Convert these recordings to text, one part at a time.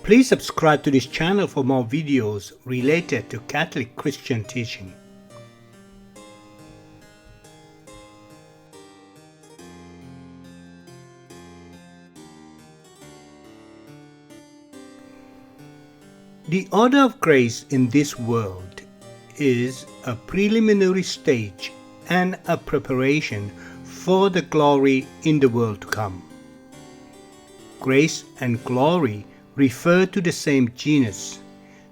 Please subscribe to this channel for more videos related to Catholic Christian teaching. The order of grace in this world is a preliminary stage and a preparation for the glory in the world to come. Grace and glory refer to the same genus,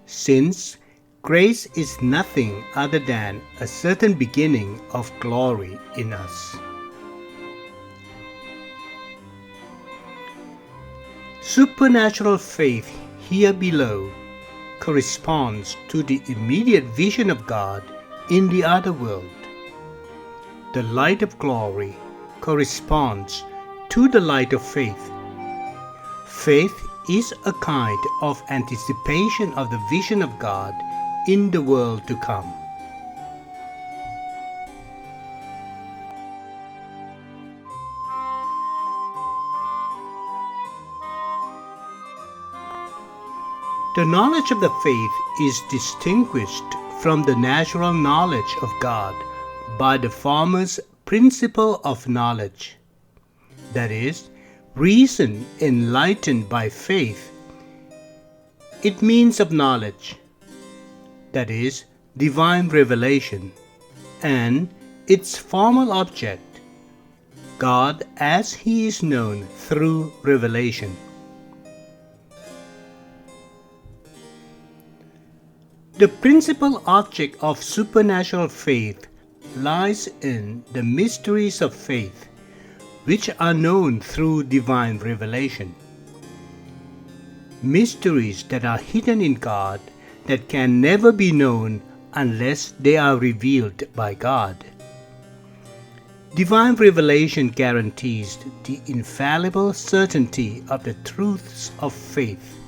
since grace is nothing other than a certain beginning of glory in us. Supernatural faith here below corresponds to the immediate vision of God in the other world. The light of glory corresponds to the light of faith. Faith is a kind of anticipation of the vision of God in the world to come. The knowledge of the faith is distinguished from the natural knowledge of God by the former's principle of knowledge, that is, reason enlightened by faith. It means of knowledge, that is, divine revelation, and its formal object, God as He is known through revelation. The principal object of supernatural faith lies in the mysteries of faith, which are known through divine revelation. Mysteries that are hidden in God that can never be known unless they are revealed by God. Divine revelation guarantees the infallible certainty of the truths of faith.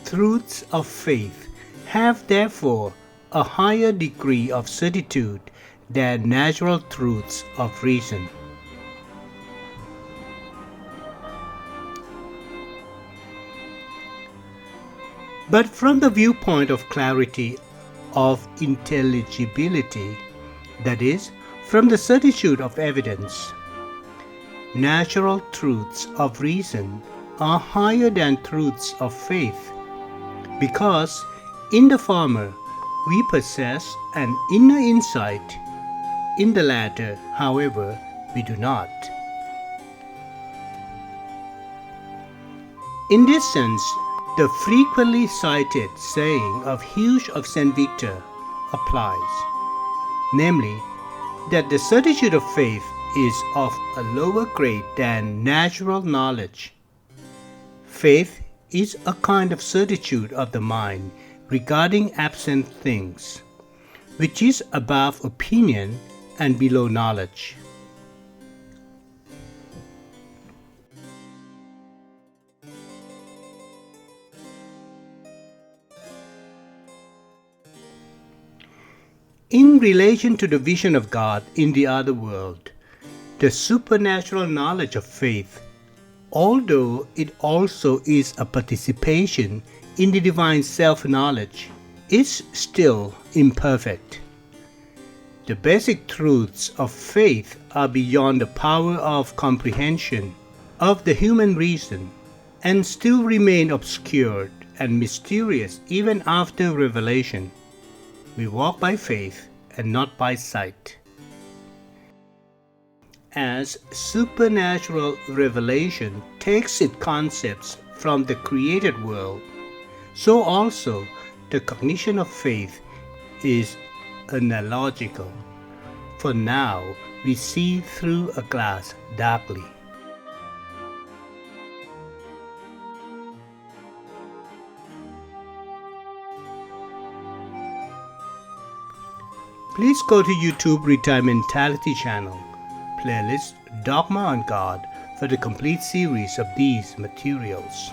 Truths of faith have therefore a higher degree of certitude than natural truths of reason. But from the viewpoint of clarity of intelligibility, that is, from the certitude of evidence, natural truths of reason are higher than truths of faith, because in the former we possess an inner insight, in the latter, however, we do not. In this sense, the frequently cited saying of Hugh of St. Victor applies, namely, that the certitude of faith is of a lower grade than natural knowledge. Faith is a kind of certitude of the mind regarding absent things, which is above opinion and below knowledge. In relation to the vision of God in the other world, the supernatural knowledge of faith, although it also is a participation in the divine self-knowledge, is still imperfect. The basic truths of faith are beyond the power of comprehension of the human reason and still remain obscured and mysterious even after revelation. We walk by faith and not by sight. As supernatural revelation takes its concepts from the created world, so also the cognition of faith is analogical. For now we see through a glass darkly. Please go to YouTube Retirementality channel, playlist Dogma on God for the complete series of these materials.